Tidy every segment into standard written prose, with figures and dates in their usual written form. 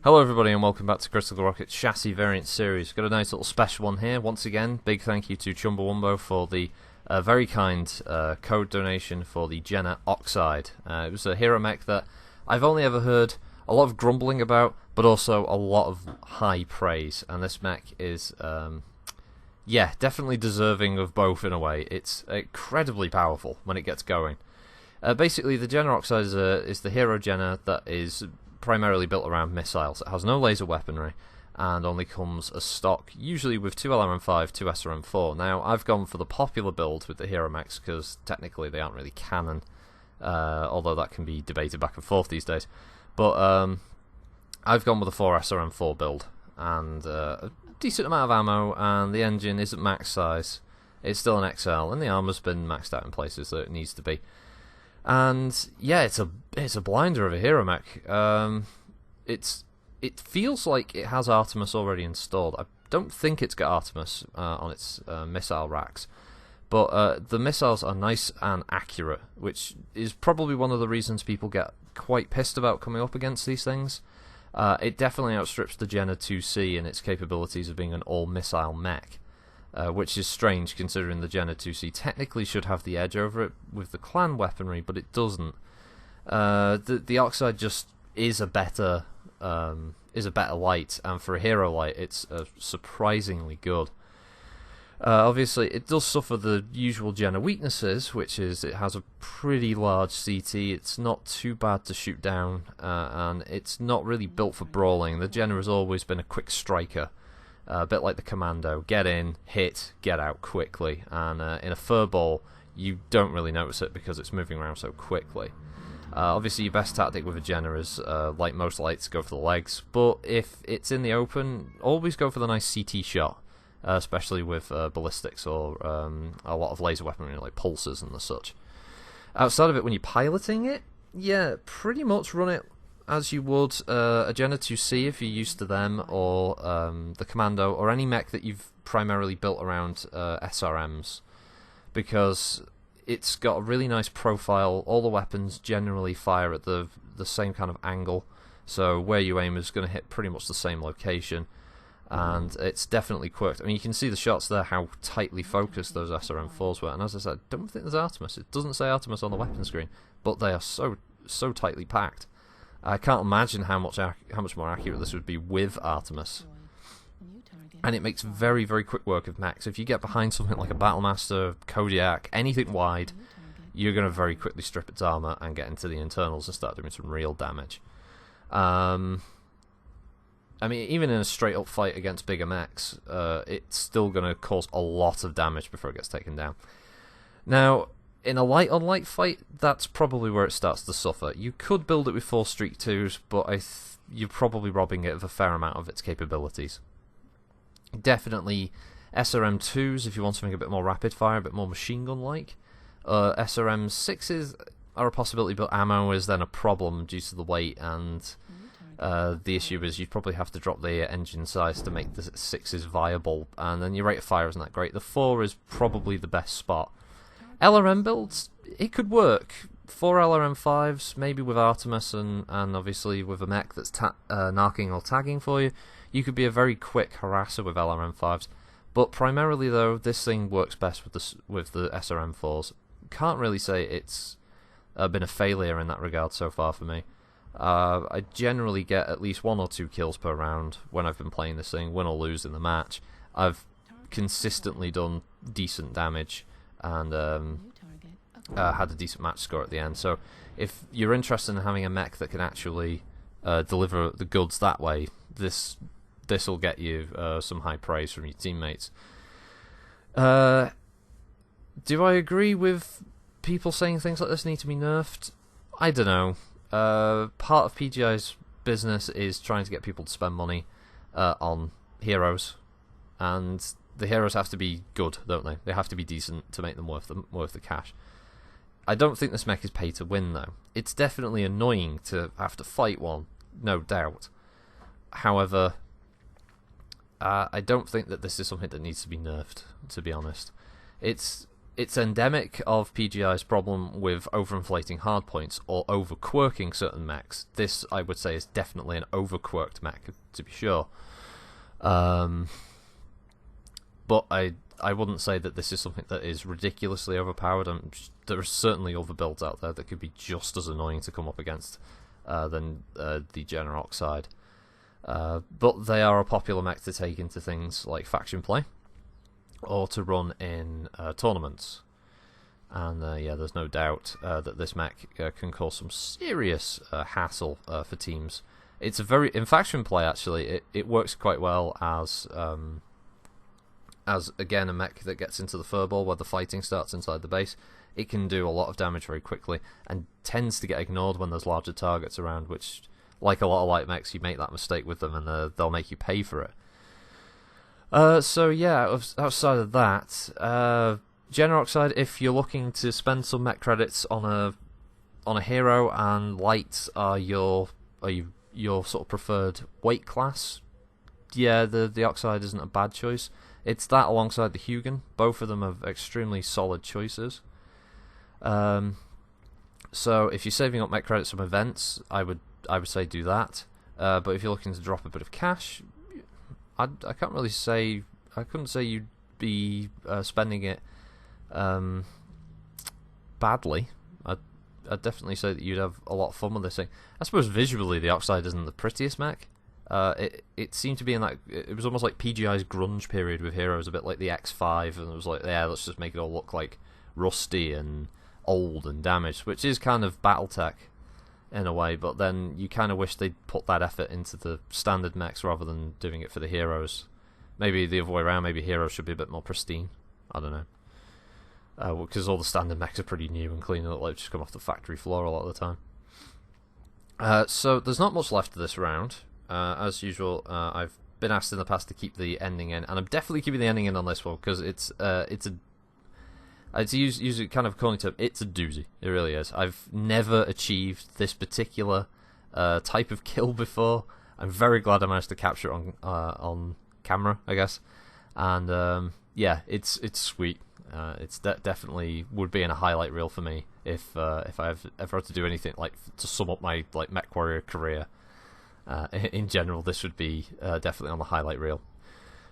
Hello everybody and welcome back to Crystal Rocket's Chassis Variant Series. Got a nice little special one here. Once again, big thank you to Chumbawumbo for the very kind code donation for the Jenna Oxide. It was a hero mech that I've only ever heard a lot of grumbling about, but also a lot of high praise. And this mech is, yeah, definitely deserving of both in a way. It's incredibly powerful when it gets going. Basically, the Jenna Oxide is the hero Jenna that is primarily built around missiles. It has no laser weaponry and only comes as stock, usually with 2 LRM-5, 2 SRM-4. Now, I've gone for the popular build with the hero mechs because technically they aren't really canon, although that can be debated back and forth these days. But I've gone with a 4 SRM-4 build and a decent amount of ammo, and the engine isn't max size. It's still an XL, and the armor's been maxed out in places that it needs to be. And yeah, it's a blinder of a hero mech. It feels like it has Artemis already installed. I don't think it's got Artemis on its missile racks, but the missiles are nice and accurate, which is probably one of the reasons people get quite pissed about coming up against these things. It definitely outstrips the Jenna 2C in its capabilities of being an all-missile mech. Which is strange considering the Jenna 2C technically should have the edge over it with the clan weaponry, but it doesn't. The Oxide just is a better light, and for a hero light, it's surprisingly good. Obviously, it does suffer the usual Jenna weaknesses, which is it has a pretty large CT. It's not too bad to shoot down, and it's not really built for brawling. The Jenna has always been a quick striker. A bit like the Commando, get in, hit, get out quickly, and in a furball you don't really notice it because it's moving around so quickly. Obviously your best tactic with a Jenna is, like most lights, go for the legs, but if it's in the open, always go for the nice CT shot, especially with ballistics or a lot of laser weaponry like pulsers and the such. Outside of it, when you're piloting it, yeah, pretty much run it as you would a Jenna 2C if you're used to them, or the Commando, or any mech that you've primarily built around SRMs, because it's got a really nice profile. All the weapons generally fire at the same kind of angle, so where you aim is going to hit pretty much the same location, and it's definitely quirked. I mean, you can see the shots there, how tightly focused those SRM-4s were, and as I said, I don't think there's Artemis. It doesn't say Artemis on the weapon screen, but they are so tightly packed. I can't imagine how much more accurate this would be with Artemis. And it makes very, very quick work of mechs. If you get behind something like a Battlemaster, Kodiak, anything wide, you're going to very quickly strip its armor and get into the internals and start doing some real damage. I mean, even in a straight-up fight against bigger mechs, it's still going to cause a lot of damage before it gets taken down. Now, in a light-on-light fight, that's probably where it starts to suffer. You could build it with 4 Streak 2s, but you're probably robbing it of a fair amount of its capabilities. Definitely SRM 2s if you want something a bit more rapid-fire, a bit more machine gun-like. SRM 6s are a possibility, but ammo is then a problem due to the weight, and the issue is you'd probably have to drop the engine size to make the 6s viable, and then your rate of fire isn't that great. The 4 is probably the best spot. LRM builds, it could work. 4 LRM-5s, maybe with Artemis and obviously with a mech that's narking or tagging for you. You could be a very quick harasser with LRM-5s. But primarily though, this thing works best with the SRM-4s. Can't really say it's been a failure in that regard so far for me. I generally get at least 1 or 2 kills per round when I've been playing this thing, win or lose in the match. I've consistently done decent damage and had a decent match score at the end. So if you're interested in having a mech that can actually deliver the goods that way, this will get you some high praise from your teammates. Do I agree with people saying things like this need to be nerfed? I don't know. Part of PGI's business is trying to get people to spend money on heroes, and the heroes have to be good, don't they? They have to be decent to make them worth the cash. I don't think this mech is pay to win, though. It's definitely annoying to have to fight one, no doubt. However, I don't think that this is something that needs to be nerfed, to be honest. It's it's endemic of PGI's problem with overinflating hardpoints or overquirking certain mechs. This, I would say, is definitely an overquirked mech, to be sure. But I wouldn't say that this is something that is ridiculously overpowered. There are certainly other builds out there that could be just as annoying to come up against than the General Oxide. But they are a popular mech to take into things like faction play, or to run in tournaments. And yeah, there's no doubt that this mech can cause some serious hassle for teams. It's in faction play actually, it works quite well as again a mech that gets into the furball where the fighting starts inside the base. It can do a lot of damage very quickly and tends to get ignored when there's larger targets around, which, like a lot of light mechs, you make that mistake with them and they'll make you pay for it. So yeah, outside of that, General Oxide, if you're looking to spend some mech credits on a hero and light are your sort of preferred weight class, yeah, the Oxide isn't a bad choice. It's that alongside the Hugin. Both of them are extremely solid choices. So if you're saving up mech credits from events, I would say do that. But if you're looking to drop a bit of cash, I can't really say. I couldn't say you'd be spending it badly. I'd definitely say that you'd have a lot of fun with this thing. I suppose visually the Oxide isn't the prettiest mech. It seemed to be in that. It was almost like PGI's grunge period with heroes, a bit like the X5, and it was like, yeah, let's just make it all look like rusty and old and damaged, which is kind of BattleTech in a way. But then you kind of wish they'd put that effort into the standard mechs rather than doing it for the heroes. Maybe the other way around. Maybe heroes should be a bit more pristine. I don't know. Because all the standard mechs are pretty new and clean, and look like just come off the factory floor a lot of the time. So there's not much left of this round. As usual, I've been asked in the past to keep the ending in, and I'm definitely keeping the ending in on this one because it's to use a kind of corny term, it's a doozy. It really is. I've never achieved this particular type of kill before. I'm very glad I managed to capture it on camera, I guess. And yeah, it's sweet. It's definitely would be in a highlight reel for me if I ever had to do anything like to sum up my like MechWarrior career. In general, this would be definitely on the highlight reel.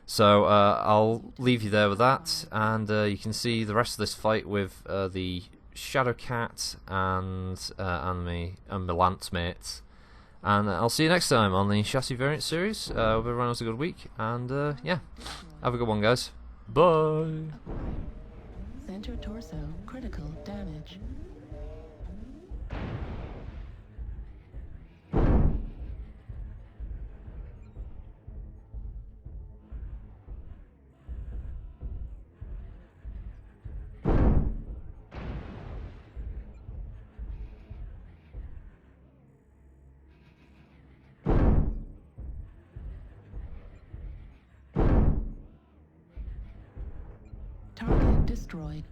So I'll leave you there with that, and you can see the rest of this fight with the Shadowcat and me and my lance mates. And I'll see you next time on the Chassis Variant series. Hope everyone has a good week, and yeah, have a good one, guys. Bye. Center torso critical damage. Target destroyed.